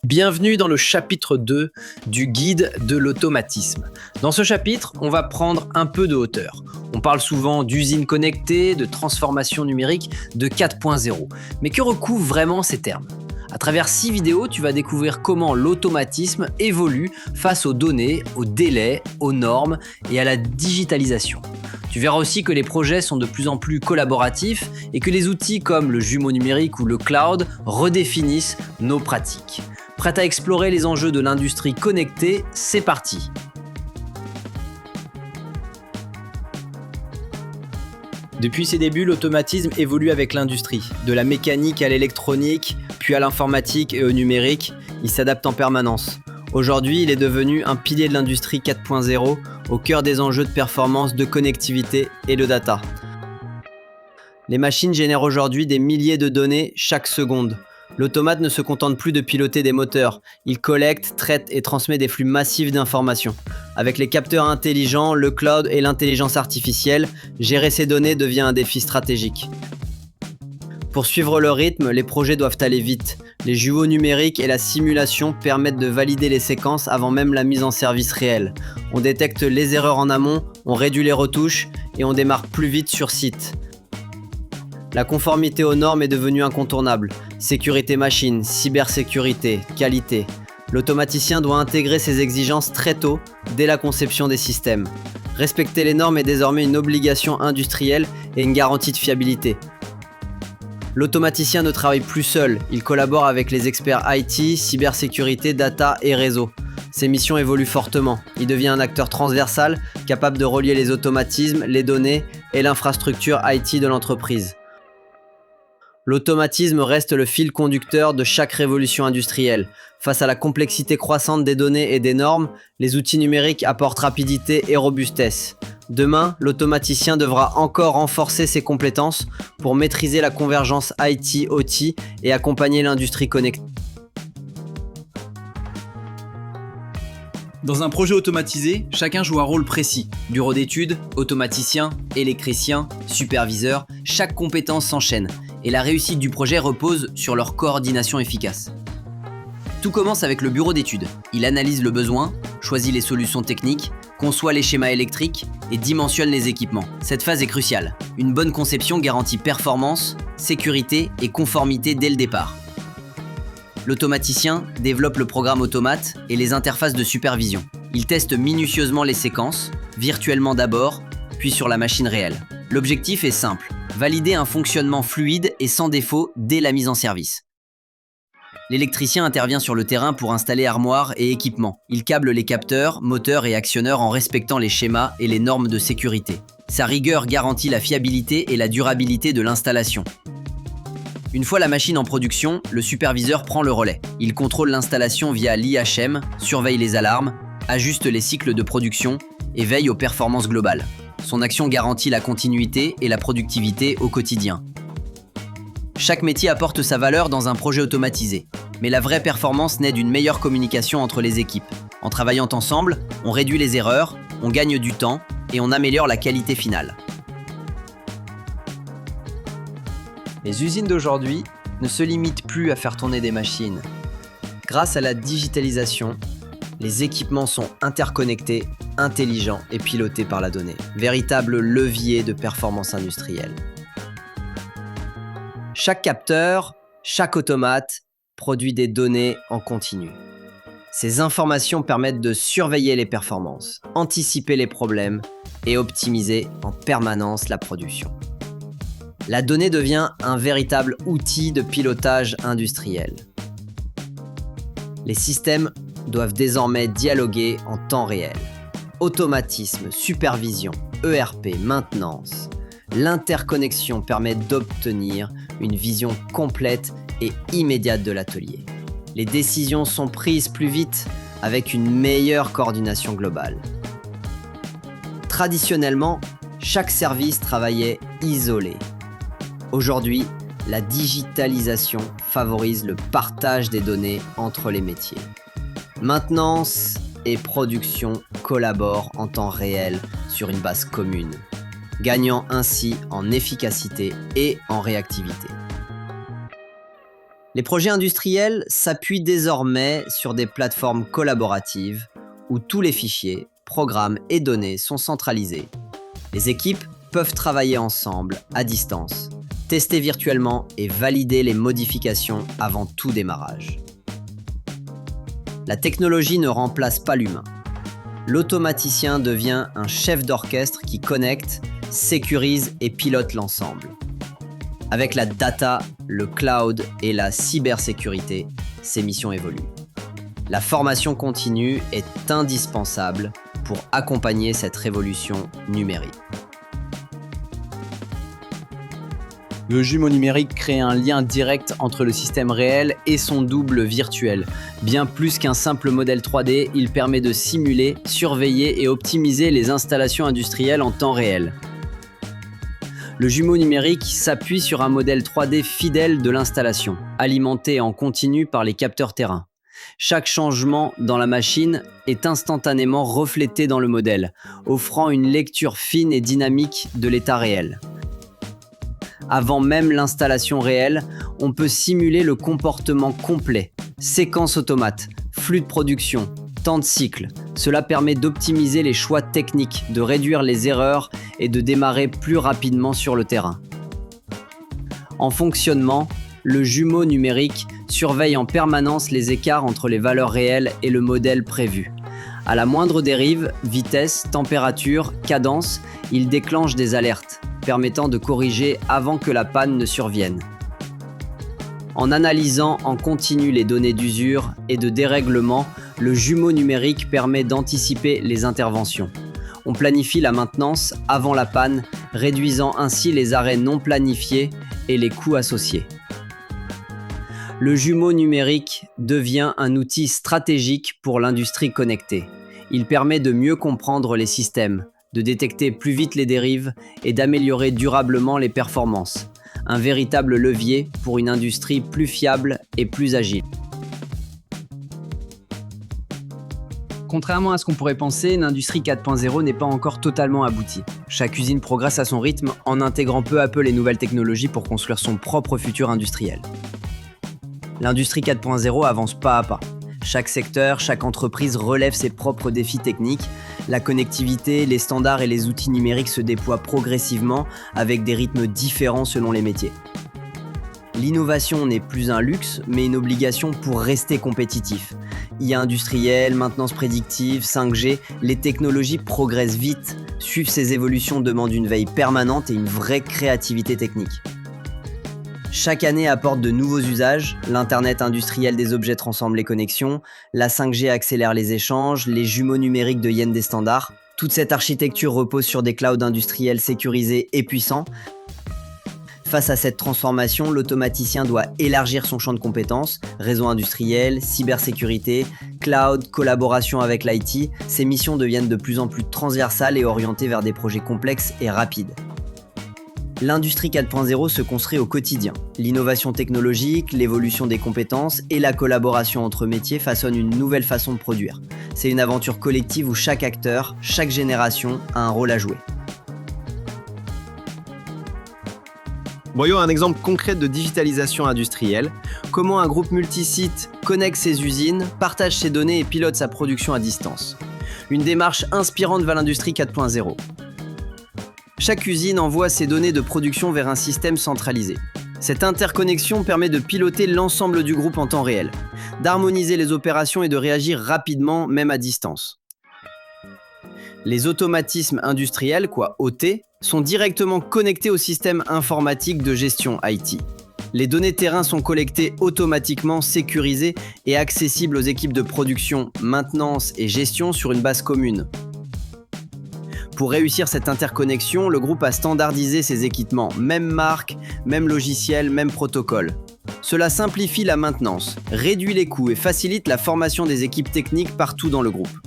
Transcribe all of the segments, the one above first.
Bienvenue dans le chapitre 2 du guide de l'automatisme. Dans ce chapitre, on va prendre un peu de hauteur. On parle souvent d'usines connectées, de transformation numérique, de 4.0. Mais que recouvrent vraiment ces termes ? À travers 6 vidéos, tu vas découvrir comment l'automatisme évolue face aux données, aux délais, aux normes et à la digitalisation. Tu verras aussi que les projets sont de plus en plus collaboratifs et que les outils comme le jumeau numérique ou le cloud redéfinissent nos pratiques. Prête à explorer les enjeux de l'industrie connectée, c'est parti! Depuis ses débuts, l'automatisme évolue avec l'industrie. De la mécanique à l'électronique, puis à l'informatique et au numérique, il s'adapte en permanence. Aujourd'hui, il est devenu un pilier de l'industrie 4.0, au cœur des enjeux de performance, de connectivité et de data. Les machines génèrent aujourd'hui des milliers de données chaque seconde. L'automate ne se contente plus de piloter des moteurs. Il collecte, traite et transmet des flux massifs d'informations. Avec les capteurs intelligents, le cloud et l'intelligence artificielle, gérer ces données devient un défi stratégique. Pour suivre le rythme, les projets doivent aller vite. Les jumeaux numériques et la simulation permettent de valider les séquences avant même la mise en service réelle. On détecte les erreurs en amont, on réduit les retouches et on démarre plus vite sur site. La conformité aux normes est devenue incontournable. Sécurité machine, cybersécurité, qualité. L'automaticien doit intégrer ces exigences très tôt, dès la conception des systèmes. Respecter les normes est désormais une obligation industrielle et une garantie de fiabilité. L'automaticien ne travaille plus seul, il collabore avec les experts IT, cybersécurité, data et réseau. Ses missions évoluent fortement. Il devient un acteur transversal, capable de relier les automatismes, les données et l'infrastructure IT de l'entreprise. L'automatisme reste le fil conducteur de chaque révolution industrielle. Face à la complexité croissante des données et des normes, les outils numériques apportent rapidité et robustesse. Demain, l'automaticien devra encore renforcer ses compétences pour maîtriser la convergence IT-OT et accompagner l'industrie connectée. Dans un projet automatisé, chacun joue un rôle précis. Bureau d'études, automaticien, électricien, superviseur, chaque compétence s'enchaîne et la réussite du projet repose sur leur coordination efficace. Tout commence avec le bureau d'études. Il analyse le besoin, choisit les solutions techniques, conçoit les schémas électriques et dimensionne les équipements. Cette phase est cruciale. Une bonne conception garantit performance, sécurité et conformité dès le départ. L'automaticien développe le programme automate et les interfaces de supervision. Il teste minutieusement les séquences, virtuellement d'abord, puis sur la machine réelle. L'objectif est simple, valider un fonctionnement fluide et sans défaut dès la mise en service. L'électricien intervient sur le terrain pour installer armoires et équipements. Il câble les capteurs, moteurs et actionneurs en respectant les schémas et les normes de sécurité. Sa rigueur garantit la fiabilité et la durabilité de l'installation. Une fois la machine en production, le superviseur prend le relais. Il contrôle l'installation via l'IHM, surveille les alarmes, ajuste les cycles de production et veille aux performances globales. Son action garantit la continuité et la productivité au quotidien. Chaque métier apporte sa valeur dans un projet automatisé, mais la vraie performance naît d'une meilleure communication entre les équipes. En travaillant ensemble, on réduit les erreurs, on gagne du temps et on améliore la qualité finale. Les usines d'aujourd'hui ne se limitent plus à faire tourner des machines. Grâce à la digitalisation, les équipements sont interconnectés, intelligents et pilotés par la donnée. Véritable levier de performance industrielle. Chaque capteur, chaque automate produit des données en continu. Ces informations permettent de surveiller les performances, anticiper les problèmes et optimiser en permanence la production. La donnée devient un véritable outil de pilotage industriel. Les systèmes doivent désormais dialoguer en temps réel. Automatisme, supervision, ERP, maintenance. L'interconnexion permet d'obtenir une vision complète et immédiate de l'atelier. Les décisions sont prises plus vite avec une meilleure coordination globale. Traditionnellement, chaque service travaillait isolé. Aujourd'hui, la digitalisation favorise le partage des données entre les métiers. Maintenance et production collaborent en temps réel sur une base commune, gagnant ainsi en efficacité et en réactivité. Les projets industriels s'appuient désormais sur des plateformes collaboratives où tous les fichiers, programmes et données sont centralisés. Les équipes peuvent travailler ensemble, à distance, tester virtuellement et valider les modifications avant tout démarrage. La technologie ne remplace pas l'humain. L'automaticien devient un chef d'orchestre qui connecte, sécurise et pilote l'ensemble. Avec la data, le cloud et la cybersécurité, ces missions évoluent. La formation continue est indispensable pour accompagner cette révolution numérique. Le jumeau numérique crée un lien direct entre le système réel et son double virtuel. Bien plus qu'un simple modèle 3D, il permet de simuler, surveiller et optimiser les installations industrielles en temps réel. Le jumeau numérique s'appuie sur un modèle 3D fidèle de l'installation, alimenté en continu par les capteurs terrain. Chaque changement dans la machine est instantanément reflété dans le modèle, offrant une lecture fine et dynamique de l'état réel. Avant même l'installation réelle, on peut simuler le comportement complet, séquence automate, flux de production, temps de cycle. Cela permet d'optimiser les choix techniques, de réduire les erreurs et de démarrer plus rapidement sur le terrain. En fonctionnement, le jumeau numérique surveille en permanence les écarts entre les valeurs réelles et le modèle prévu. À la moindre dérive, vitesse, température, cadence, il déclenche des alertes, permettant de corriger avant que la panne ne survienne. En analysant en continu les données d'usure et de dérèglement, le jumeau numérique permet d'anticiper les interventions. On planifie la maintenance avant la panne, réduisant ainsi les arrêts non planifiés et les coûts associés. Le jumeau numérique devient un outil stratégique pour l'industrie connectée. Il permet de mieux comprendre les systèmes, de détecter plus vite les dérives et d'améliorer durablement les performances. Un véritable levier pour une industrie plus fiable et plus agile. Contrairement à ce qu'on pourrait penser, l'industrie 4.0 n'est pas encore totalement aboutie. Chaque usine progresse à son rythme en intégrant peu à peu les nouvelles technologies pour construire son propre futur industriel. L'industrie 4.0 avance pas à pas. Chaque secteur, chaque entreprise relève ses propres défis techniques. La connectivité, les standards et les outils numériques se déploient progressivement avec des rythmes différents selon les métiers. L'innovation n'est plus un luxe, mais une obligation pour rester compétitif. IA industrielle, maintenance prédictive, 5G, les technologies progressent vite. Suivre ces évolutions demande une veille permanente et une vraie créativité technique. Chaque année apporte de nouveaux usages, l'Internet industriel des objets transforme les connexions, la 5G accélère les échanges, les jumeaux numériques deviennent des standards. Toute cette architecture repose sur des clouds industriels sécurisés et puissants. Face à cette transformation, l'automaticien doit élargir son champ de compétences, réseau industriel, cybersécurité, cloud, collaboration avec l'IT. Ces missions deviennent de plus en plus transversales et orientées vers des projets complexes et rapides. L'industrie 4.0 se construit au quotidien. L'innovation technologique, l'évolution des compétences et la collaboration entre métiers façonnent une nouvelle façon de produire. C'est une aventure collective où chaque acteur, chaque génération a un rôle à jouer. Voyons un exemple concret de digitalisation industrielle. Comment un groupe multisite connecte ses usines, partage ses données et pilote sa production à distance. Une démarche inspirante vers l'industrie 4.0. Chaque usine envoie ses données de production vers un système centralisé. Cette interconnexion permet de piloter l'ensemble du groupe en temps réel, d'harmoniser les opérations et de réagir rapidement, même à distance. Les automatismes industriels, OT, sont directement connectés au système informatique de gestion IT. Les données terrain sont collectées automatiquement, sécurisées et accessibles aux équipes de production, maintenance et gestion sur une base commune. Pour réussir cette interconnexion, le groupe a standardisé ses équipements, même marque, même logiciel, même protocole. Cela simplifie la maintenance, réduit les coûts et facilite la formation des équipes techniques partout dans le groupe.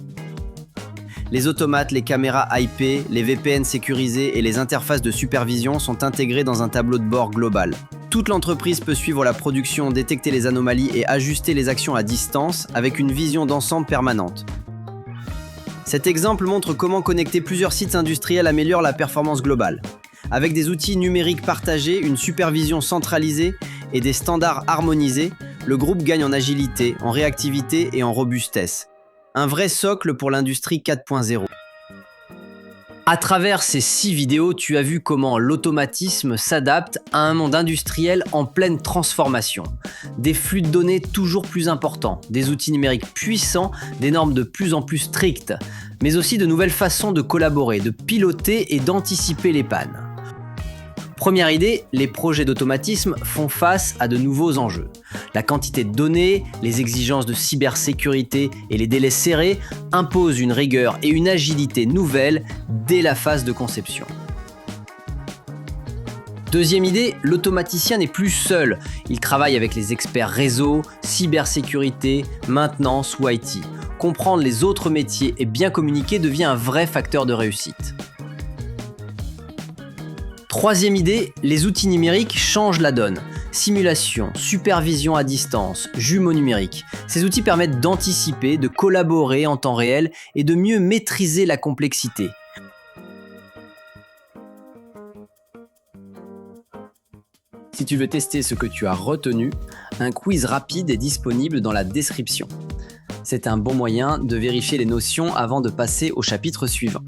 Les automates, les caméras IP, les VPN sécurisés et les interfaces de supervision sont intégrés dans un tableau de bord global. Toute l'entreprise peut suivre la production, détecter les anomalies et ajuster les actions à distance avec une vision d'ensemble permanente. Cet exemple montre comment connecter plusieurs sites industriels améliore la performance globale. Avec des outils numériques partagés, une supervision centralisée et des standards harmonisés, le groupe gagne en agilité, en réactivité et en robustesse. Un vrai socle pour l'industrie 4.0. À travers ces 6 vidéos, tu as vu comment l'automatisme s'adapte à un monde industriel en pleine transformation. Des flux de données toujours plus importants, des outils numériques puissants, des normes de plus en plus strictes, mais aussi de nouvelles façons de collaborer, de piloter et d'anticiper les pannes. Première idée, les projets d'automatisme font face à de nouveaux enjeux. La quantité de données, les exigences de cybersécurité et les délais serrés imposent une rigueur et une agilité nouvelles dès la phase de conception. Deuxième idée, l'automaticien n'est plus seul. Il travaille avec les experts réseau, cybersécurité, maintenance ou IT. Comprendre les autres métiers et bien communiquer devient un vrai facteur de réussite. Troisième idée, les outils numériques changent la donne. Simulation, supervision à distance, jumeaux numériques. Ces outils permettent d'anticiper, de collaborer en temps réel et de mieux maîtriser la complexité. Si tu veux tester ce que tu as retenu, un quiz rapide est disponible dans la description. C'est un bon moyen de vérifier les notions avant de passer au chapitre suivant.